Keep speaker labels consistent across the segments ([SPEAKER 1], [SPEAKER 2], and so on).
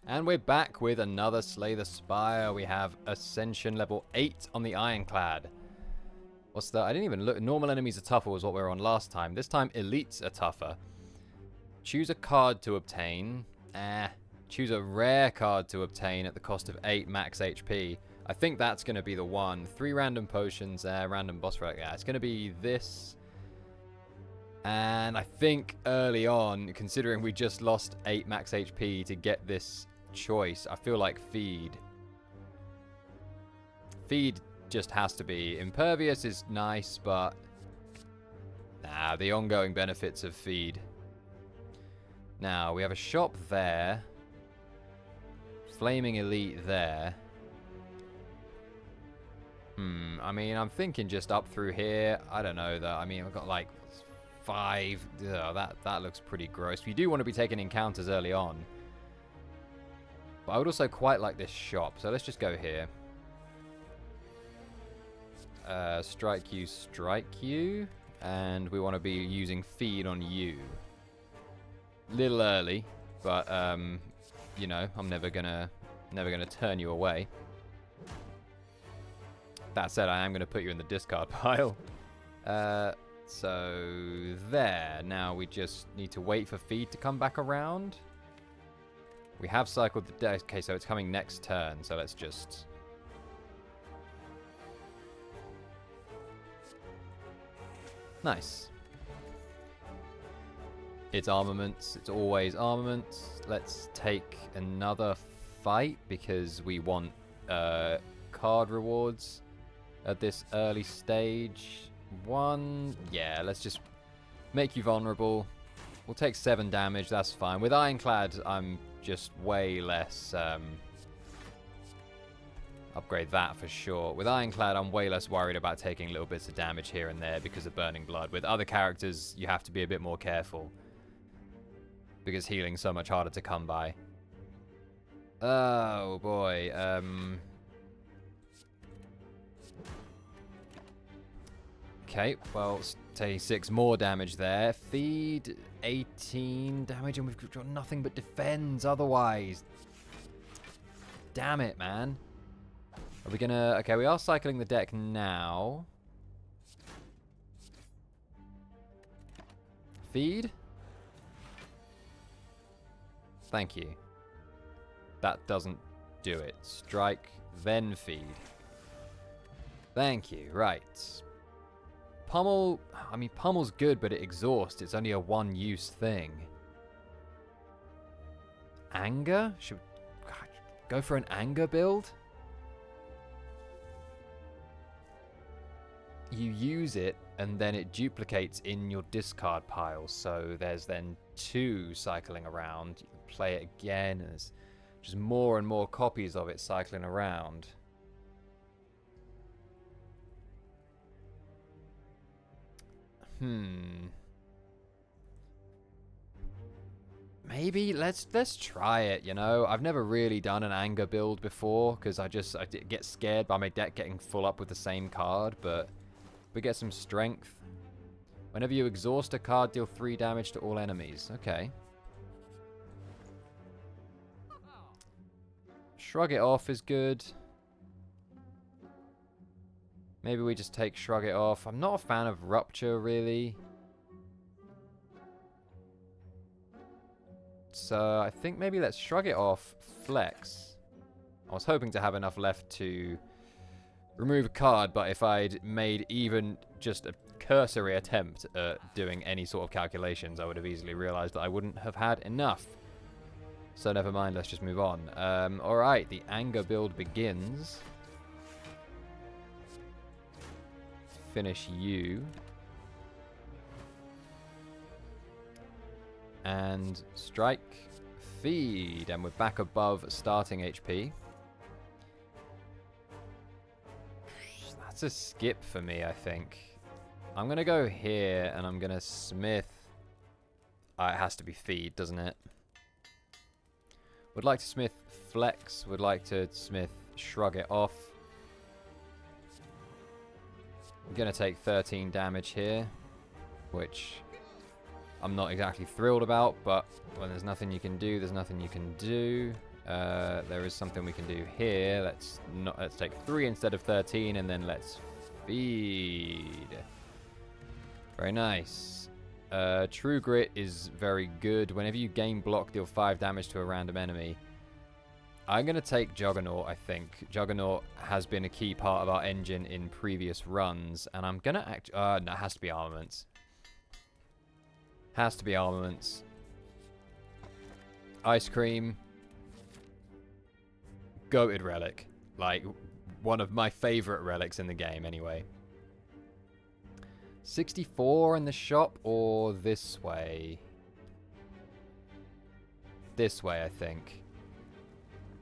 [SPEAKER 1] And we're back with another Slay the Spire. We have Ascension level 8 on the Ironclad. What's that? I didn't even look. Normal enemies are tougher was what we were on last time. This time, elites are tougher. Choose a card to obtain. Choose a rare card to obtain at the cost of 8 max HP. I think that's going to be the one. 3 random potions there, random boss fight. Yeah, it's going to be this. And I think early on, considering we just lost 8 max HP to get this choice, I feel like Feed. Feed just has to be. Impervious is nice, but nah, the ongoing benefits of Feed. Now, we have a shop there. Flaming Elite there. I mean, I'm thinking just up through here. I don't know, though. I mean, I've got like 5. Ugh, that looks pretty gross. You do want to be taking encounters early on. But I would also quite like this shop. So let's just go here. Strike you. And we want to be using Feed on you. Little early, but you know, I'm never gonna turn you away. That said, I am gonna put you in the discard pile. So there. Now we just need to wait for Feed to come back around. We have cycled the deck. Okay, so it's coming next turn. So let's just. Nice. It's armaments. It's always armaments. Let's take another fight because we want card rewards at this early stage. Yeah, let's just make you vulnerable. We'll take 7 damage. That's fine. With Ironclad, I'm just way less. Upgrade that for sure. With Ironclad, I'm way less worried about taking little bits of damage here and there because of Burning Blood. With other characters, you have to be a bit more careful because healing's so much harder to come by. Oh boy. Okay, well, take 6 more damage there. Feed 18 damage, and we've got nothing but defends otherwise. Damn it, man. Are we gonna... Okay, we are cycling the deck now. Feed? Thank you. That doesn't do it. Strike, then feed. Thank you. Right. Pummel... I mean, Pummel's good, but it exhausts. It's only a one-use thing. Anger? Should we go for an anger build? You use it, and then it duplicates in your discard pile. So there's then 2 cycling around. You can play it again, and there's just more and more copies of it cycling around. Maybe let's try it, you know. I've never really done an anger build before because I get scared by my deck getting full up with the same card, but we get some strength. Whenever you exhaust a card, deal 3 damage to all enemies. Okay. Shrug it off is good. Maybe we just take Shrug it off. I'm not a fan of Rupture, really. So I think maybe let's Shrug it off, Flex. I was hoping to have enough left to remove a card, but if I'd made even just a cursory attempt at doing any sort of calculations, I would have easily realized that I wouldn't have had enough. So never mind, let's just move on. Alright, the anger build begins. Finish you. And strike, feed, and we're back above starting HP. That's a skip for me, I think. I'm going to go here, and I'm going to smith. It has to be feed, doesn't it? Would like to smith flex. Would like to smith shrug it off. I'm going to take 13 damage here, which I'm not exactly thrilled about, but when there's nothing you can do, there's nothing you can do. There is something we can do here. Let's take 3 instead of 13, and then let's feed. Very nice. True Grit is very good. Whenever you gain block, deal 5 damage to a random enemy. I'm going to take Juggernaut, I think. Juggernaut has been a key part of our engine in previous runs, and I'm going to no, it has to be Armaments. Has to be Armaments. Ice Cream. Goated relic. Like, one of my favorite relics in the game, anyway. 64 in the shop, or this way? This way, I think.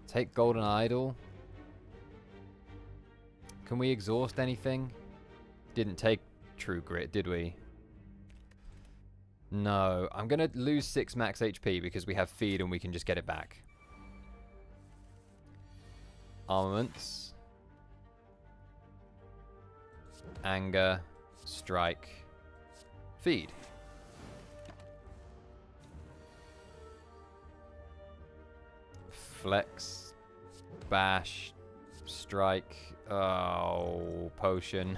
[SPEAKER 1] Take Golden Idol. Can we exhaust anything? Didn't take True Grit, did we? No. I'm going to lose 6 max HP because we have feed and we can just get it back. Armaments. Anger. Strike. Feed. Flex. Bash. Strike. Oh, potion.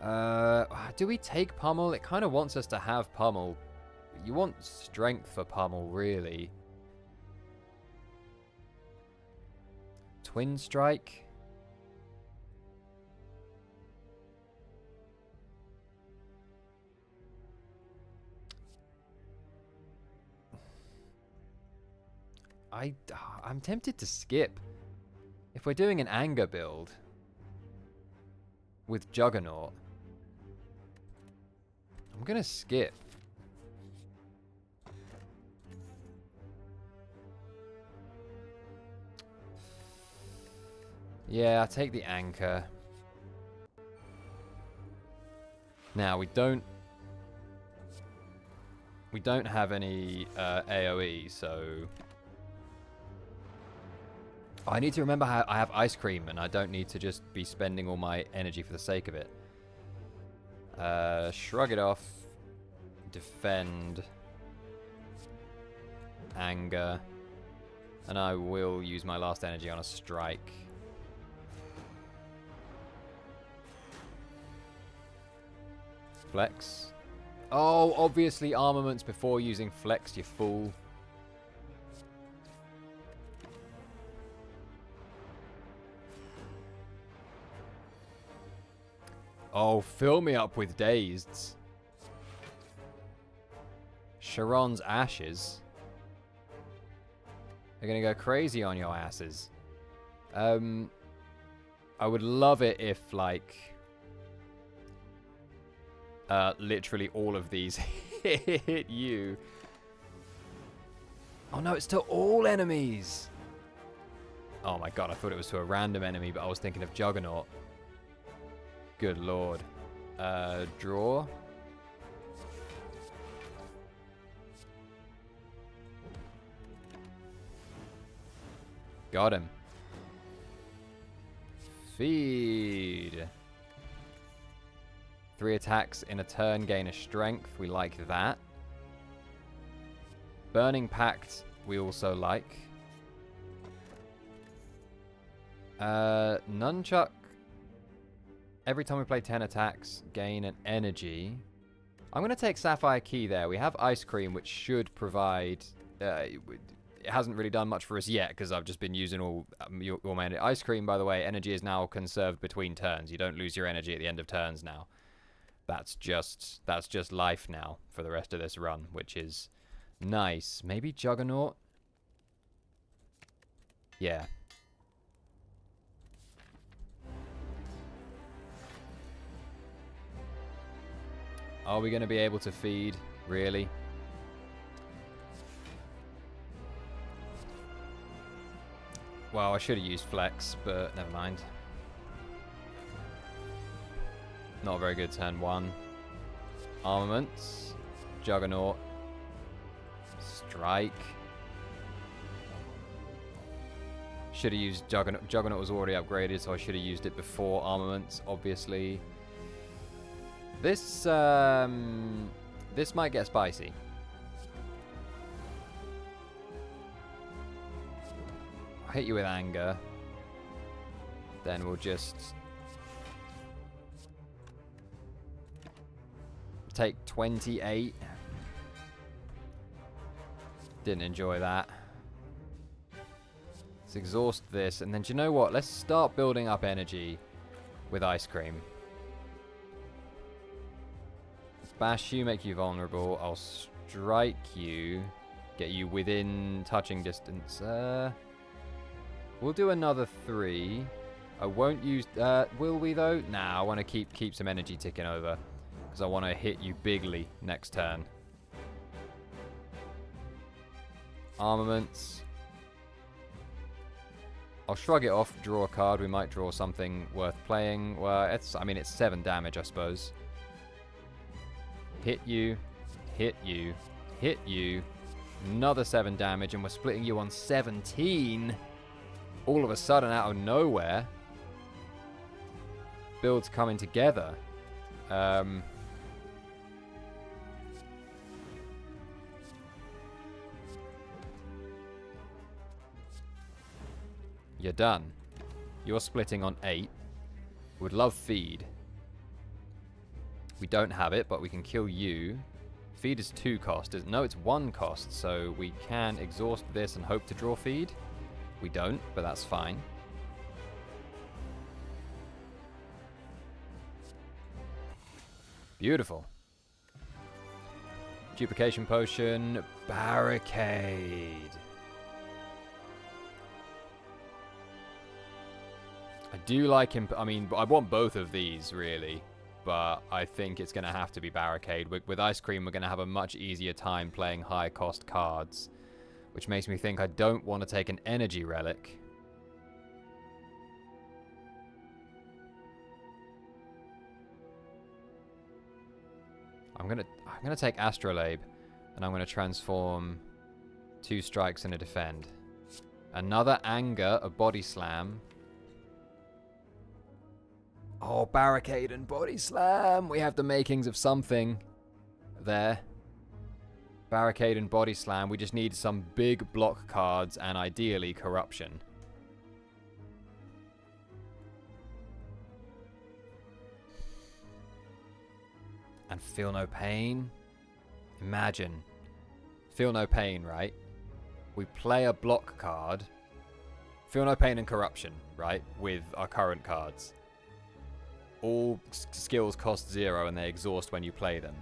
[SPEAKER 1] Do we take Pummel? It kind of wants us to have Pummel. You want strength for Pummel, really. Twin Strike. I'm tempted to skip. If we're doing an anger build with Juggernaut, I'm gonna skip. Yeah, I'll take the anchor. Now we don't have any AoE, so I need to remember how I have Ice Cream, and I don't need to just be spending all my energy for the sake of it. Shrug it off. Defend. Anger. And I will use my last energy on a strike. Flex. Oh, obviously Armaments before using Flex, you fool. Oh, fill me up with Dazed. Sharon's Ashes. They're gonna go crazy on your asses. I would love it if, like, literally all of these hit you. Oh no, it's to all enemies. Oh my god, I thought it was to a random enemy, but I was thinking of Juggernaut. Good lord. Draw. Got him. Feed. 3 attacks in a turn gain a strength. We like that. Burning Pact we also like. Nunchuck. Every time we play 10 attacks, gain an energy. I'm going to take Sapphire Key there. We have Ice Cream, which should provide... it hasn't really done much for us yet, because I've just been using all my energy. Ice Cream, by the way, energy is now conserved between turns. You don't lose your energy at the end of turns now. That's just life now for the rest of this run, which is nice. Maybe Juggernaut? Yeah. Are we going to be able to feed? Really? Well, I should have used Flex, but never mind. Not a very good turn 1. Armaments. Juggernaut. Strike. Should have used Juggernaut. Juggernaut was already upgraded, so I should have used it before Armaments, obviously. This might get spicy. hit you with anger. Then we'll just take 28. Didn't enjoy that. Let's exhaust this, and then do you know what? Let's start building up energy with ice cream. Bash you, make you vulnerable. I'll strike you, get you within touching distance. We'll do another 3. I won't use... will we, though? Nah, I want to keep some energy ticking over, because I want to hit you bigly next turn. Armaments. I'll shrug it off, draw a card. We might draw something worth playing. Well, it's 7 damage, I suppose. Hit you, hit you, hit you. Another 7 damage, and we're splitting you on 17. All of a sudden, out of nowhere. Builds coming together. You're done. You're splitting on 8. Would love feed. We don't have it, but we can kill you. Feed is 2 cost. No, it's 1 cost, so we can exhaust this and hope to draw feed. We don't, but that's fine. Beautiful. Duplication potion. Barricade. I do like him. I mean, I want both of these, really. But I think it's going to have to be Barricade. With Ice Cream, we're going to have a much easier time playing high-cost cards. Which makes me think I don't want to take an Energy Relic. I'm gonna take Astrolabe, and I'm gonna transform 2 strikes and a defend. Another Anger, a Body Slam. Oh, Barricade and Body Slam! We have the makings of something there. Barricade and Body Slam. We just need some big block cards and ideally Corruption. And Feel No Pain. Imagine. Feel No Pain, right? We play a block card. Feel No Pain and Corruption, right? With our current cards. All skills cost 0 and they exhaust when you play them.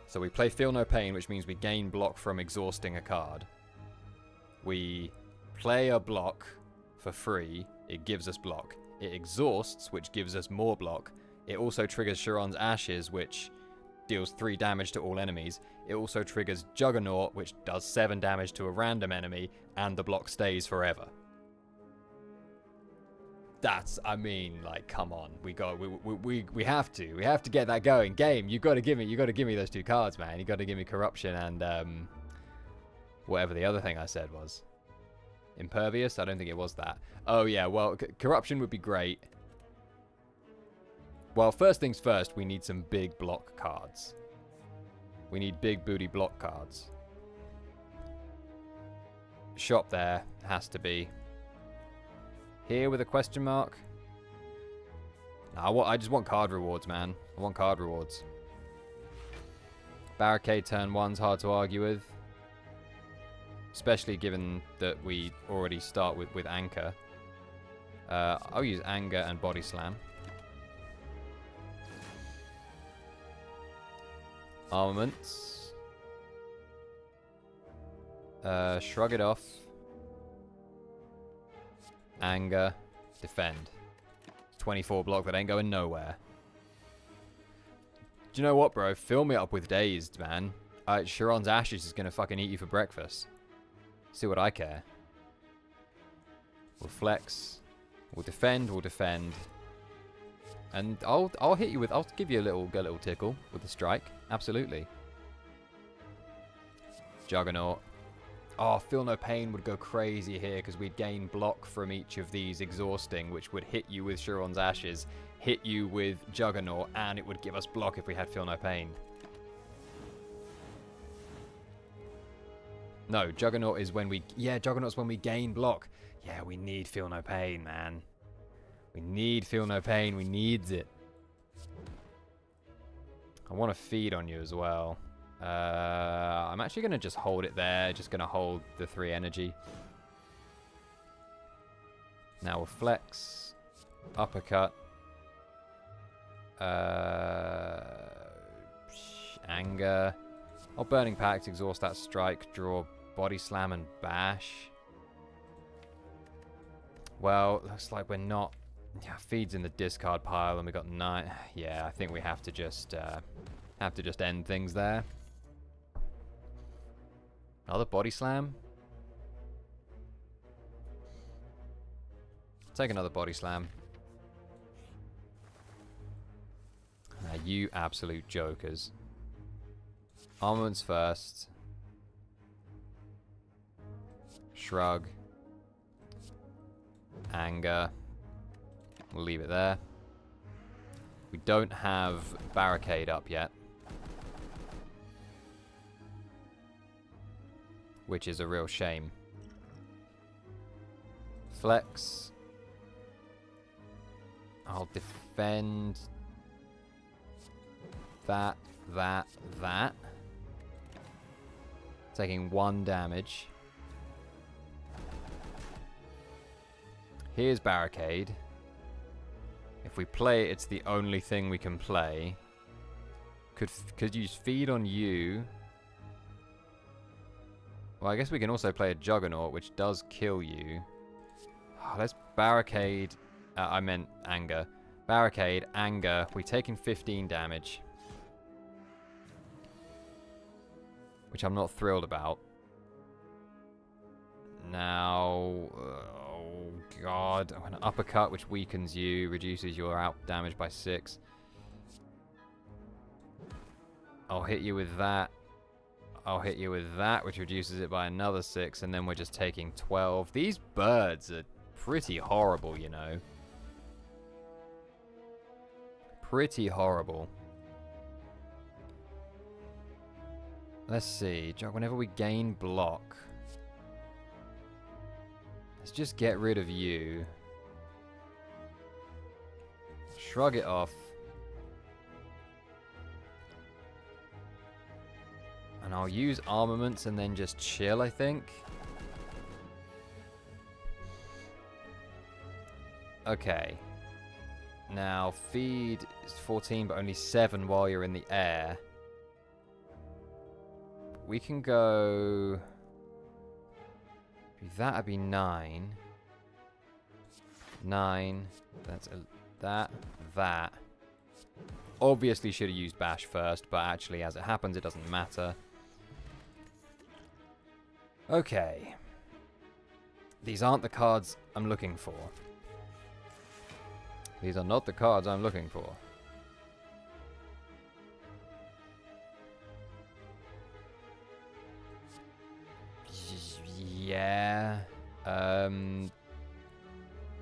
[SPEAKER 1] So we play Feel No Pain, which means we gain block from exhausting a card. We play a block for free. It gives us block. It exhausts, which gives us more block. It also triggers Sharon's Ashes, which deals 3 damage to all enemies. It also triggers Juggernaut, which does 7 damage to a random enemy, and the block stays forever. That's, I mean, like, come on. We have to get that going. Game, you got to give me those 2 cards, man. You got to give me Corruption and whatever the other thing I said was. Impervious? I don't think it was that. Oh yeah, well, Corruption would be great. Well, first things first, we need some big block cards. We need big booty block cards. Shop there has to be. Here with a question mark. No, I just want card rewards, man. I want card rewards. Barricade turn 1's hard to argue with. Especially given that we already start with Anchor. I'll use Anger and Body Slam. Armaments. Shrug it off. Anger. Defend. 24 block that ain't going nowhere. Do you know what, bro? Fill me up with Dazed, man. Sharon's Ashes is gonna fucking eat you for breakfast. See what I care. We'll flex. We'll defend. We'll defend. And I'll hit you with. I'll give you a little tickle with the strike. Absolutely. Juggernaut. Oh, Feel No Pain would go crazy here because we'd gain block from each of these exhausting, which would hit you with Sharon's Ashes, hit you with Juggernaut, and it would give us block if we had Feel No Pain. No, Juggernaut is when we... Yeah, Juggernaut's when we gain block. Yeah, we need Feel No Pain, man. We need Feel No Pain. We needs it. I want to feed on you as well. I'm actually going to just hold it there. Just going to hold the 3 energy. Now we'll flex. Uppercut. Anger. Oh, Burning Pact, exhaust that strike, draw Body Slam and Bash. Well, looks like we're not... Yeah, feed's in the discard pile and we got 9. Yeah, I think we have to just end things there. Another Body Slam? Take another Body Slam. You absolute jokers. Armaments first. Shrug. Anger. We'll leave it there. We don't have Barricade up yet. Which is a real shame. Flex. I'll defend. That. Taking 1 damage. Here's Barricade. If we play it, it's the only thing we can play. Could use Feed on you. Well, I guess we can also play a Juggernaut, which does kill you. Oh, let's Barricade. I meant Anger. Barricade, Anger. We're taking 15 damage. Which I'm not thrilled about. Now... oh, God. An uppercut, which weakens you. Reduces your out damage by 6. I'll hit you with that. I'll hit you with that, which reduces it by another 6. And then we're just taking 12. These birds are pretty horrible, you know. Pretty horrible. Let's see. Whenever we gain block. Let's just get rid of you. Shrug it off. And I'll use armaments and then just chill, I think. Okay. Now, feed is 14, but only 7 while you're in the air. We can go... That'd be 9. 9. That's that. Obviously should have used Bash first, but actually, as it happens, it doesn't matter. Okay. These aren't the cards I'm looking for. These are not the cards I'm looking for. Yeah.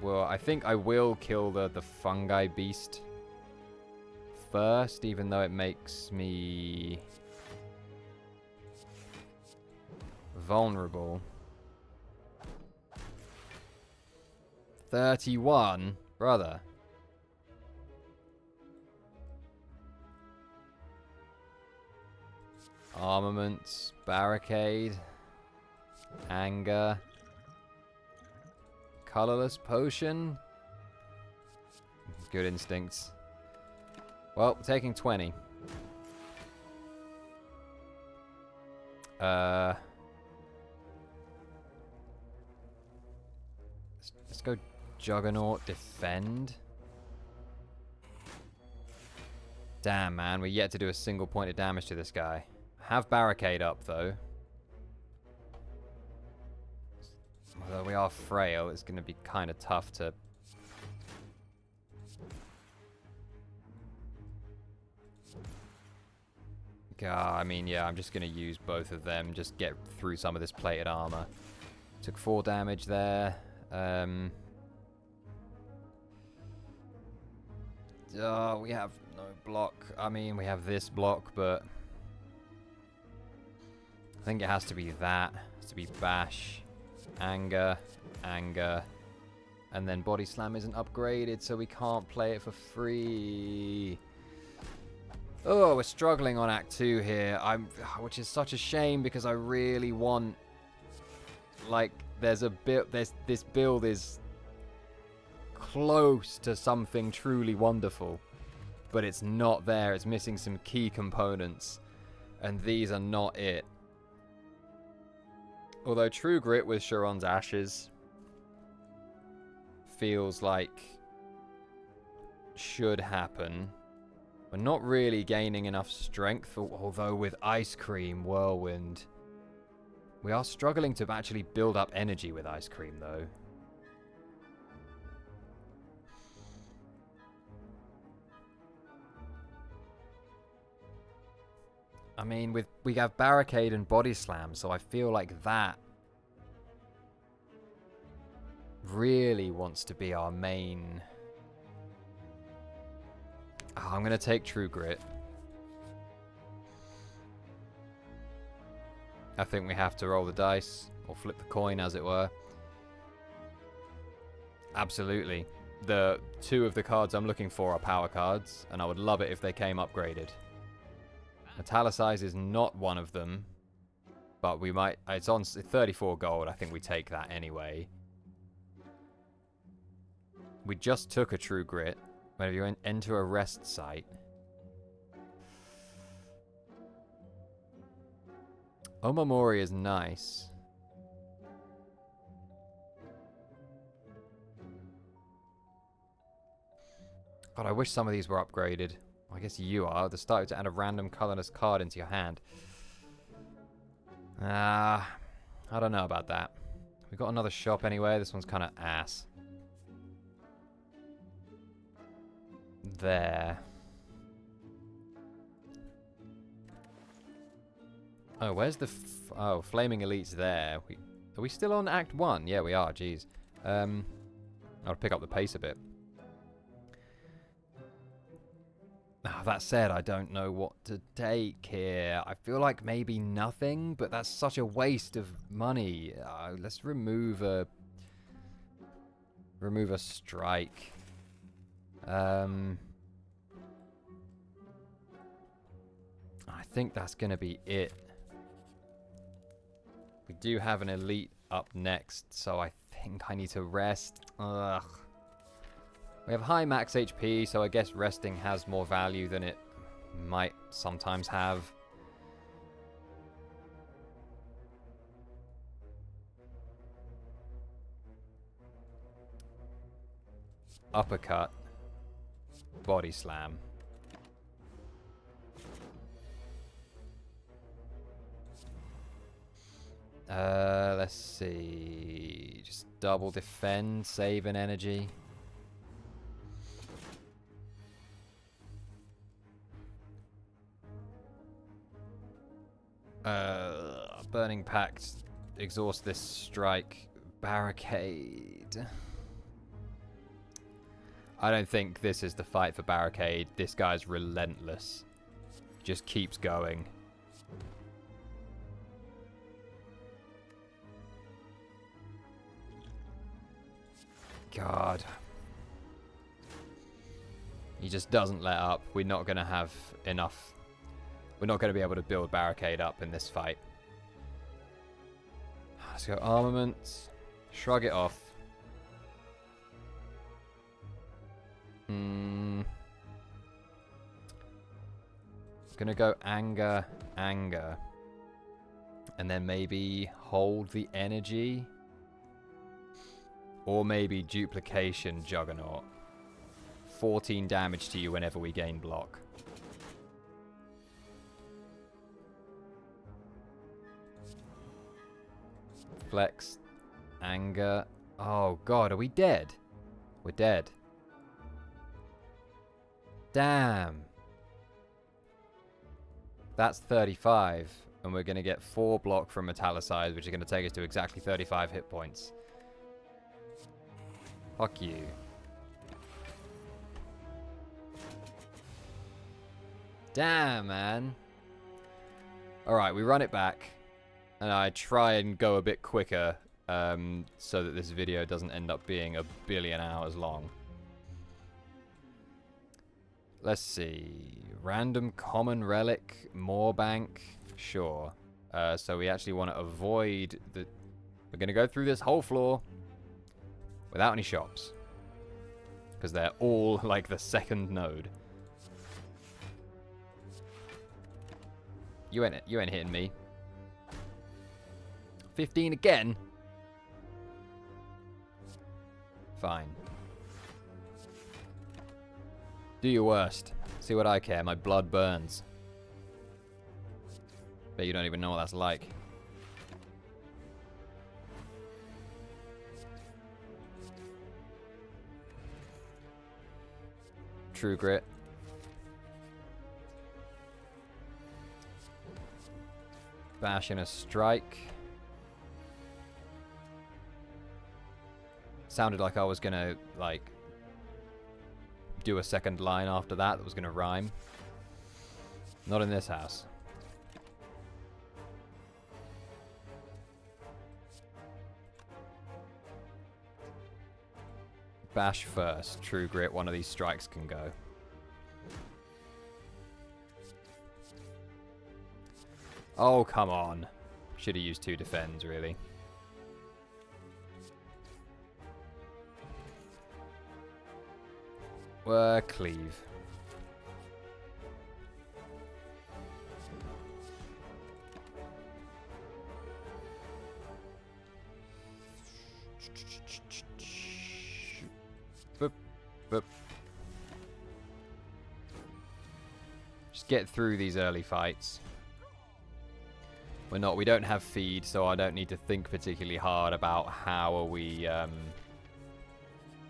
[SPEAKER 1] Well, I think I will kill the fungi beast first, even though it makes me vulnerable. 31? Brother. Armaments, Barricade, Anger, Colorless Potion. Good instincts. Well, taking 20. Let's go Juggernaut, defend. Damn, man, we're yet to do a single point of damage to this guy. Have Barricade up, though. Although we are frail, it's going to be kind of tough to... I mean, yeah, I'm just going to use both of them. Just get through some of this plated armor. Took 4 damage there. We have no block. I mean, we have this block, but... I think it has to be that. to be bash, anger, anger, and then body slam isn't upgraded, so we can't play it for free. Oh, we're struggling on Act 2 here, which is such a shame because I really want, like, this build is close to something truly wonderful, but it's not there. It's missing some key components, and these are not it. Although True Grit with Sharon's Ashes feels like should happen. We're not really gaining enough strength, although with Ice Cream Whirlwind, we are struggling to actually build up energy with Ice Cream, though. I mean, we have Barricade and Body Slam, so I feel like that really wants to be our main. Oh, I'm going to take True Grit. I think we have to roll the dice, or flip the coin, as it were. Absolutely. The two of the cards I'm looking for are power cards, and I would love it if they came upgraded. Metallicize is not one of them, but we might. It's on 34 gold. I think we take that anyway. We just took a True Grit. Whenever you enter a rest site. Omamori is nice. God, I wish some of these were upgraded. I guess you are. The start to add a random colorless card into your hand. I don't know about that. We got another shop anyway. This one's kind of ass. There. Oh, where's the... oh, Flaming Elite's there. Are we still on Act 1? Yeah, we are. Jeez. I'll pick up the pace a bit. Oh, that said, I don't know what to take here. I feel like maybe nothing, but that's such a waste of money. Let's remove a strike. I think that's going to be it. We do have an elite up next, so I think I need to rest. Ugh. We have high max HP, so I guess resting has more value than it might sometimes have. Uppercut. Body slam. Let's see. Just double defend, save an energy. Burning Pact. Exhaust this strike. Barricade. I don't think this is the fight for Barricade. This guy's relentless. Just keeps going. God. He just doesn't let up. We're not going to have enough. We're not going to be able to build Barricade up in this fight. Let's go armaments. Shrug it off. Gonna go anger, anger. And then maybe hold the energy. Or maybe duplication Juggernaut. 14 damage to you whenever we gain block. Flex. Anger. Oh god, are we dead? We're dead. Damn. That's 35. And we're going to get 4 block from Metallicize, which is going to take us to exactly 35 hit points. Fuck you. Damn, man. Alright, we run it back. And I try and go a bit quicker so that this video doesn't end up being a billion hours long. Let's see. Random common relic, Moorbank. Sure. So we actually want to avoid the... We're going to go through this whole floor without any shops. Because they're all like the second node. You ain't hitting me. 15 again? Fine. Do your worst. See what I care. My blood burns. Bet you don't even know what that's like. True grit. Bash and a strike. Sounded like I was gonna, like, do a second line after that was gonna rhyme. Not in this house. Bash first. True grit. One of these strikes can go. Oh, come on. Should have used 2 defends, really. Cleave. Boop, boop. Just get through these early fights. We don't have feed, so I don't need to think particularly hard about how are we,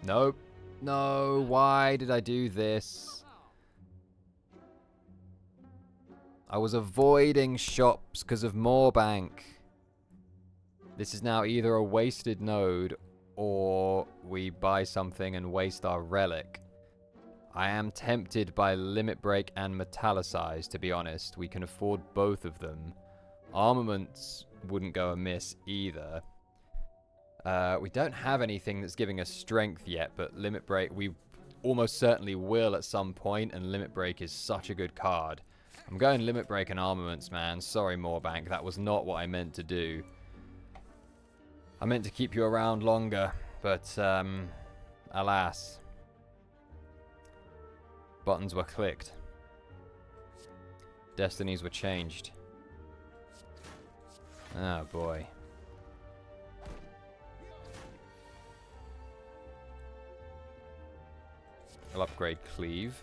[SPEAKER 1] Nope. No, why did I do this? I was avoiding shops because of Moorbank. This is now either a wasted node or we buy something and waste our relic. I am tempted by Limit Break and Metallicize, to be honest. We can afford both of them. Armaments wouldn't go amiss either. We don't have anything that's giving us strength yet, but Limit Break, we almost certainly will at some point, and Limit Break is such a good card. I'm going Limit Break and Armaments, man. Sorry, Moorbank, that was not what I meant to do. I meant to keep you around longer, but, alas. Buttons were clicked. Destinies were changed. Oh, boy. I'll upgrade Cleave.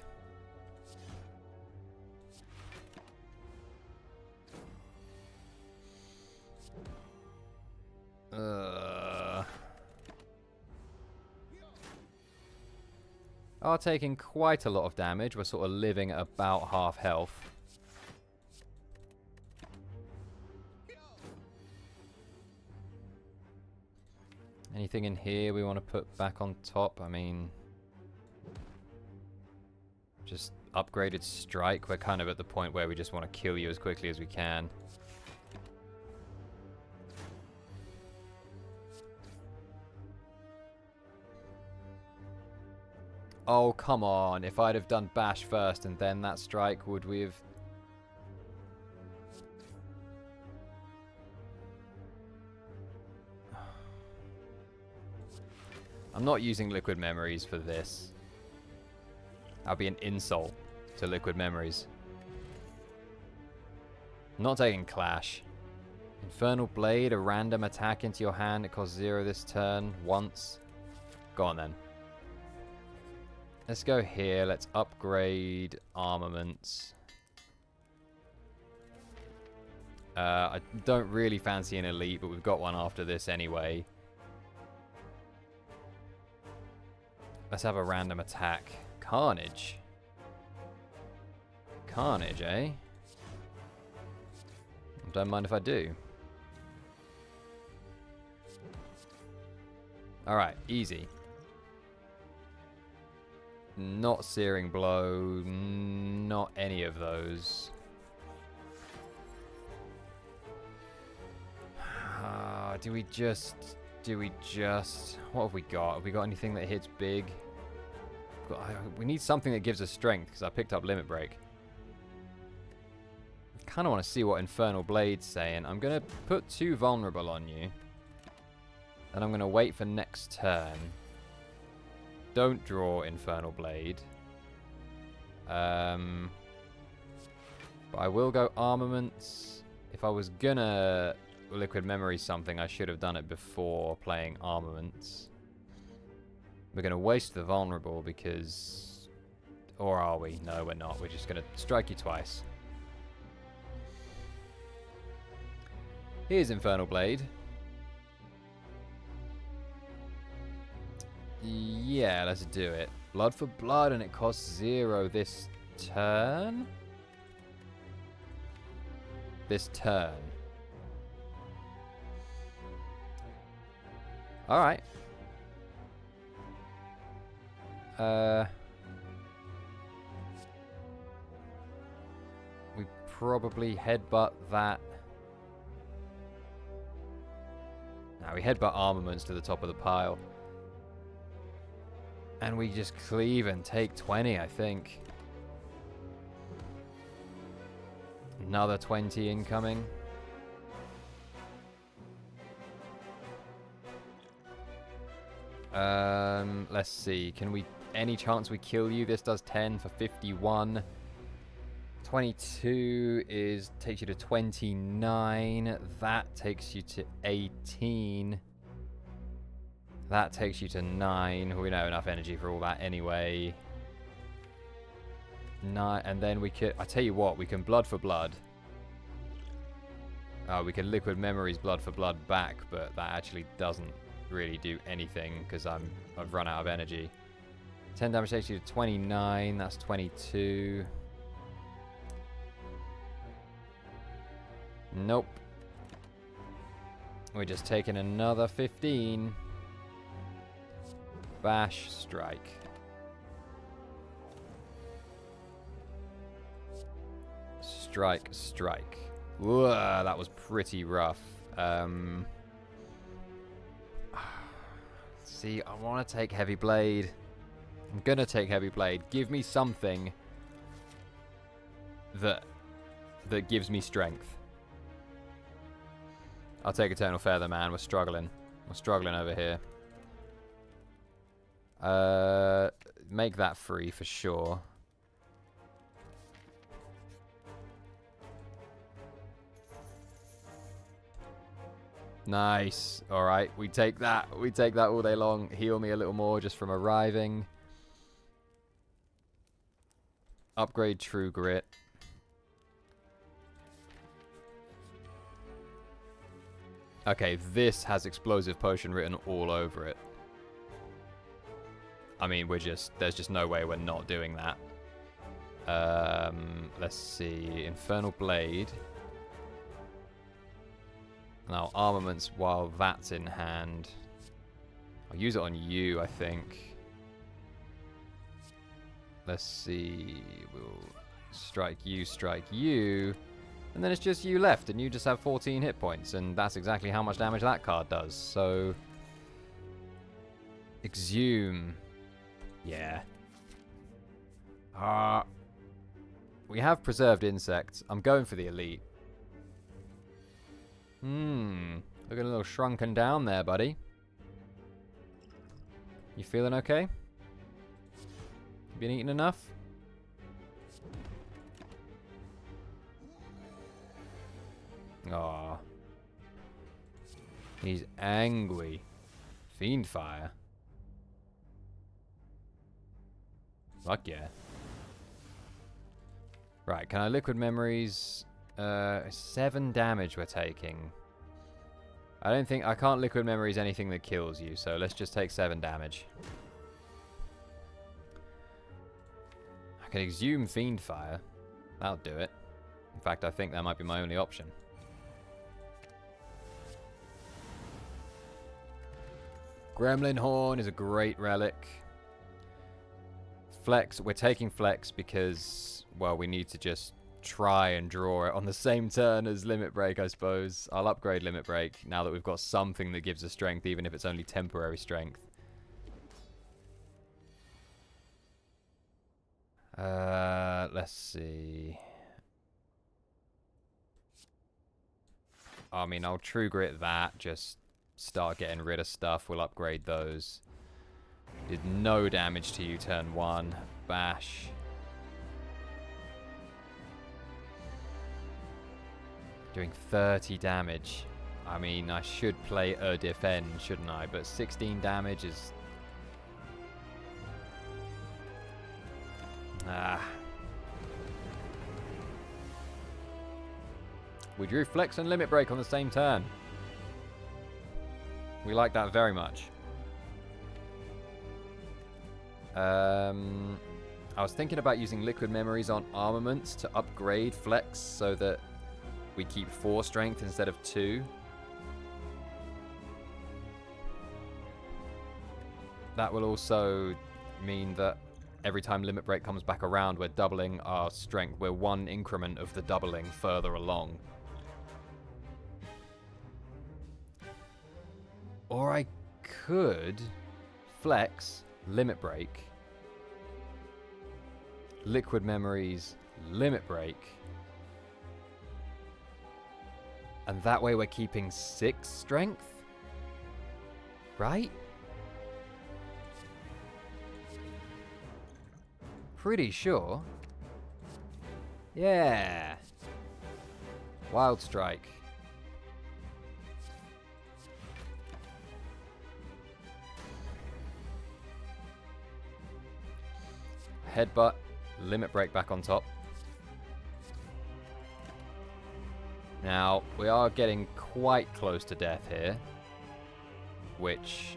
[SPEAKER 1] Are taking quite a lot of damage. We're sort of living at about half health. Anything in here we want to put back on top? I mean, just upgraded strike. We're kind of at the point where we just want to kill you as quickly as we can. Oh, come on. If I'd have done bash first and then that strike, would we have... I'm not using liquid memories for this. That'd be an insult to liquid memories. I'm not taking Clash. Infernal Blade, a random attack into your hand. It costs 0 this turn, once. Go on then. Let's go here. Let's upgrade armaments. I don't really fancy an elite, but we've got one after this anyway. Let's have a random attack. Carnage. Carnage, eh? Don't mind if I do. Alright, easy. Not Searing Blow, not any of those. Do we just... What have we got? Have we got anything that hits big? We need something that gives us strength, because I picked up Limit Break. I kind of want to see what Infernal Blade's saying. I'm going to put 2 vulnerable on you. And I'm going to wait for next turn. Don't draw Infernal Blade. But I will go Armaments. If I was going to Liquid Memory something, I should have done it before playing Armaments. We're going to waste the vulnerable because... Or are we? No, we're not. We're just going to strike you twice. Here's Infernal Blade. Yeah, let's do it. Blood for blood, and it costs 0 this turn? This turn. Alright. We probably headbutt that. Now we headbutt Armaments to the top of the pile. And we just cleave and take 20, I think. Another 20 incoming. Let's see. Can we... Any chance we kill you? This does 10 for 51. 22 takes you to 29. That takes you to 18. That takes you to 9. We don't have enough energy for all that anyway. 9, and then we could... I tell you what, we can Blood for Blood. We can Liquid Memories Blood for Blood back, but that actually doesn't really do anything because I've run out of energy. 10 damage takes you to 29. That's 22. Nope. We're just taking another 15. Bash, strike. Strike, strike. Whoa, that was pretty rough. See, I want to take Heavy Blade. I'm going to take Heavy Blade. Give me something that gives me strength. I'll take Eternal Feather, man. We're struggling. We're struggling over here. Make that free for sure. Nice. Alright, we take that. We take that all day long. Heal me a little more just from arriving. Upgrade True Grit. Okay, this has Explosive Potion written all over it. I mean, there's just no way we're not doing that. Let's see. Infernal Blade. Now, Armaments while that's in hand. I'll use it on you, I think. Let's see. We'll strike you. And then it's just you left, and you just have 14 hit points, and that's exactly how much damage that card does. So, Exhume. Yeah. We have Preserved Insects. I'm going for the Elite. Looking a little shrunken down there, buddy. You feeling okay? Been eating enough? Aw. He's angry. Fiendfire. Fuck yeah. Right, can I Liquid Memories? 7 damage we're taking. I can't Liquid Memories anything that kills you, so let's just take 7 damage. I can Exhume Fiendfire. That'll do it. In fact, I think that might be my only option. Gremlin Horn is a great relic. Flex, we're taking Flex because, well, we need to just try and draw it on the same turn as Limit Break, I suppose. I'll upgrade Limit Break now that we've got something that gives us strength, even if it's only temporary strength. Let's see. I mean, I'll True Grit that. Just start getting rid of stuff. We'll upgrade those. Did no damage to you turn 1. Bash. Doing 30 damage. I mean, I should play a defend, shouldn't I? But 16 damage is... We drew Flex and Limit Break on the same turn. We like that very much. I was thinking about using Liquid Memories on armaments to upgrade Flex so that we keep 4 strength instead of 2. That will also mean that every time Limit Break comes back around, we're doubling our strength. We're 1 increment of the doubling further along. Or I could Flex, Limit Break, Liquid Memories, Limit Break. And that way we're keeping 6 strength? Right? Pretty sure. Yeah. Wild Strike. Headbutt, Limit Break back on top. Now, we are getting quite close to death here, which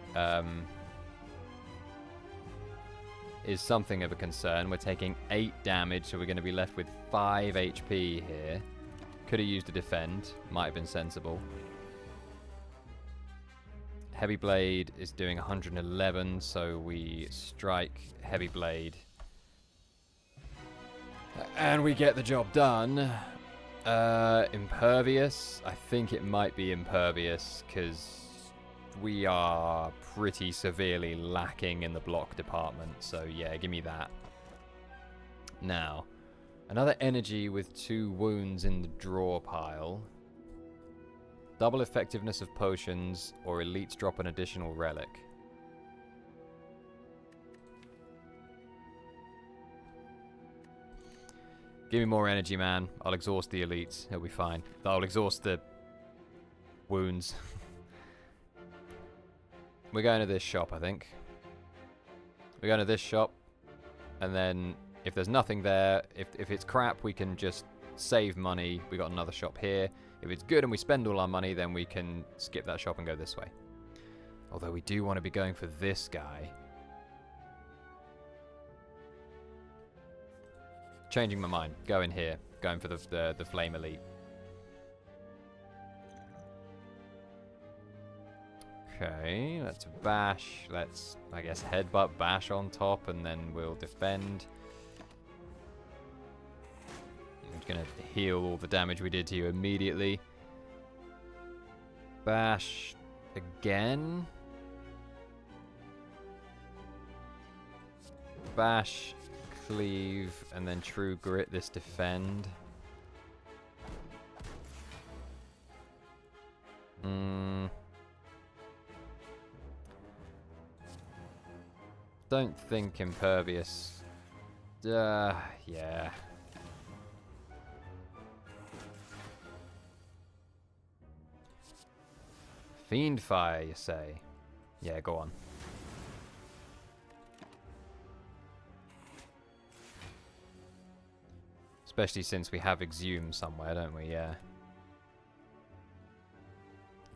[SPEAKER 1] is something of a concern. We're taking 8 damage, so we're going to be left with 5 HP here. Could have used a defend, might have been sensible. Heavy Blade is doing 111, so we strike Heavy Blade. And we get the job done. Impervious. I think it might be Impervious, because we are pretty severely lacking in the block department. So yeah, give me that. Now, another energy with 2 wounds in the draw pile. Double effectiveness of potions, or elites drop an additional relic. Give me more energy, man. I'll exhaust the elites. It'll be fine. I'll exhaust the wounds. We're going to this shop, I think. We're going to this shop. And then, if there's nothing there, if it's crap, we can just save money. We got another shop here. If it's good and we spend all our money, then we can skip that shop and go this way. Although we do want to be going for this guy. Changing my mind. Go in here. Going for the Flame Elite. Okay, let's bash. Let's, I guess, headbutt, bash on top, and then we'll defend. I'm going to heal all the damage we did to you immediately. Bash again. Bash, cleave, and then True Grit this defend. Don't think Impervious. Yeah. Fiend Fire, you say? Yeah, go on. Especially since we have Exhume somewhere, don't we? Yeah.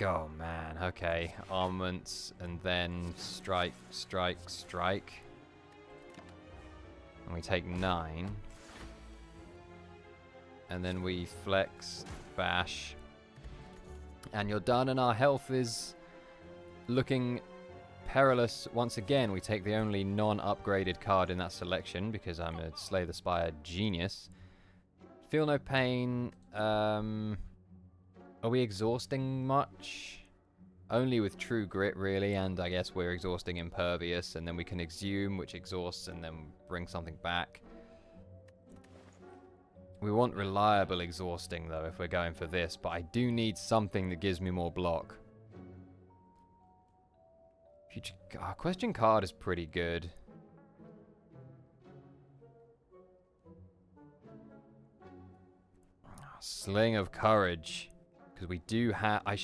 [SPEAKER 1] Oh man, okay. Armaments, and then strike, strike, strike. And we take 9. And then we flex, bash. And you're done, and our health is looking perilous once again. We take the only non-upgraded card in that selection, because I'm a Slay the Spire genius. Feel no pain. Are we exhausting much? Only with true grit, really, and I guess we're exhausting impervious, and then we can exhume, which exhausts, and then bring something back. We want reliable exhausting, though, if we're going for this, but I do need something that gives me more block. Future question card is pretty good. Sling of Courage. Because we do have... I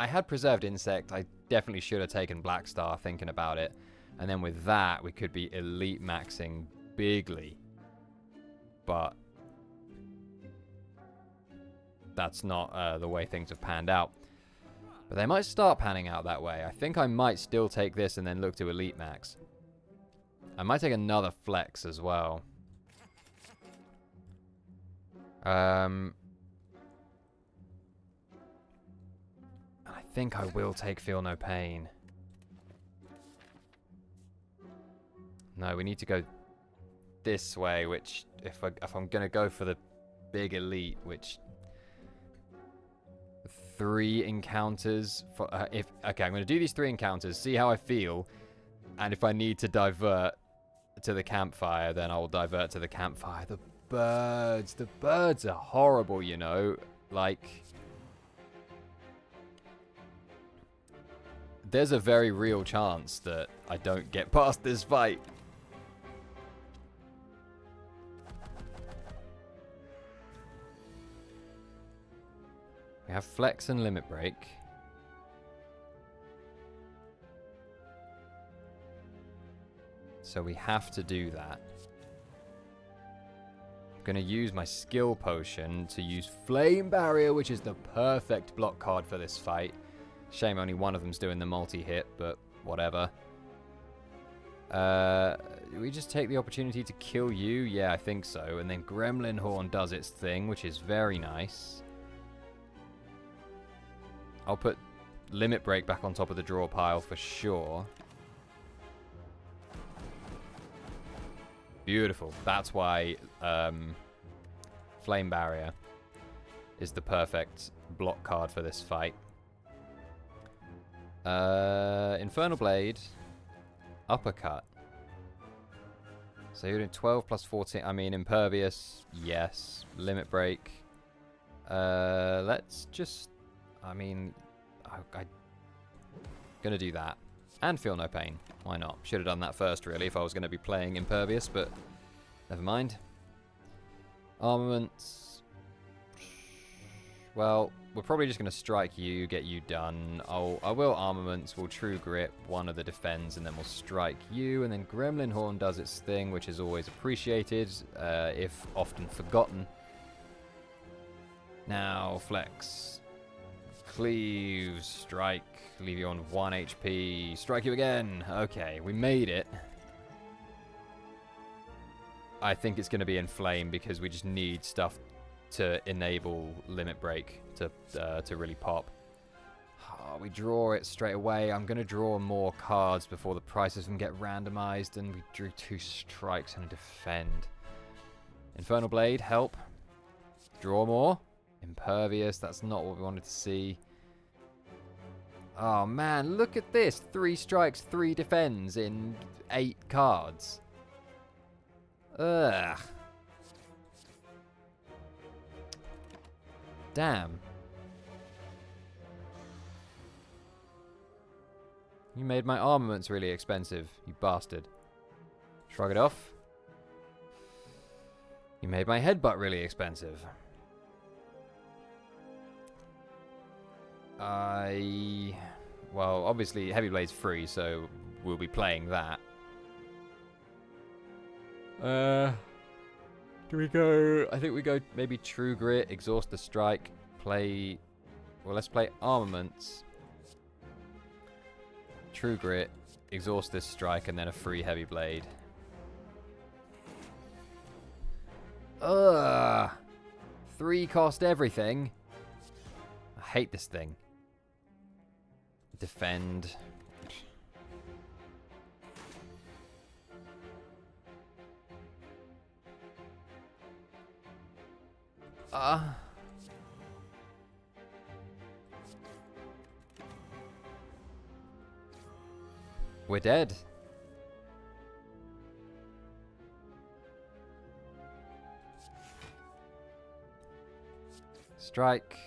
[SPEAKER 1] had Preserved Insect. I definitely should have taken Black Star, thinking about it. And then with that, we could be elite maxing bigly. But... that's not the way things have panned out. But they might start panning out that way. I think I might still take this and then look to elite max. I might take another flex as well. I think I will take Feel No Pain. No, we need to go this way, which if I'm going to go for the big elite, which 3 encounters for okay, I'm going to do these 3 encounters, see how I feel, and if I need to divert to the campfire, then I'll divert to the campfire. The birds are horrible, you know, like there's a very real chance that I don't get past this fight. We have Flex and Limit Break. So we have to do that. I'm going to use my skill potion to use Flame Barrier, which is the perfect block card for this fight. Shame only one of them's doing the multi-hit, but whatever. Do we just take the opportunity to kill you? Yeah, I think so. And then Gremlin Horn does its thing, which is very nice. I'll put Limit Break back on top of the draw pile for sure. Beautiful. That's why Flame Barrier is the perfect block card for this fight. Infernal Blade. Uppercut. So you're doing 12 plus 14. I mean, Impervious. Yes. Limit Break. Let's just... I mean, I'm gonna do that. And Feel No Pain. Why not? Should have done that first, really, if I was going to be playing Impervious, but never mind. Armaments. Well, we're probably just going to strike you, get you done. I will Armaments, we'll True Grip, one of the defends, and then we'll strike you. And then Gremlin Horn does its thing, which is always appreciated, if often forgotten. Now, Flex. Cleave, strike, leave you on 1 HP, strike you again. Okay, we made it. I think it's going to be Inflame because we just need stuff to enable Limit Break to really pop. Oh, we draw it straight away. I'm going to draw more cards before the prices can get randomized, and we drew 2 strikes and a defend. Infernal Blade, help. Draw more. Impervious, that's not what we wanted to see. Oh man, look at this. 3 strikes, 3 defends in 8 cards. Ugh. Damn. You made my armaments really expensive, you bastard. Shrug it off. You made my headbutt really expensive. Well, obviously Heavy Blade's free, so we'll be playing that. Do we go... I think we go maybe True Grit, Exhaust the Strike, play... Well, let's play Armaments. True Grit, Exhaust this Strike, and then a free Heavy Blade. Ugh! 3 cost everything. I hate this thing. Defend. We're dead. Strike.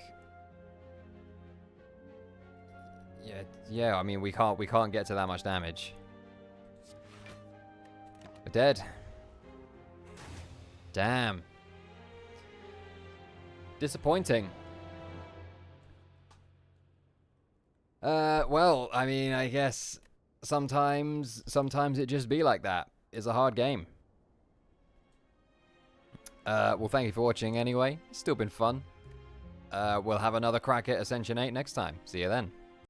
[SPEAKER 1] Yeah, I mean we can't get to that much damage. We're dead. Damn. Disappointing. Well, I mean, I guess sometimes it just be like that. It's a hard game. Well, thank you for watching anyway. It's still been fun. We'll have another crack at Ascension 8 next time. See you then.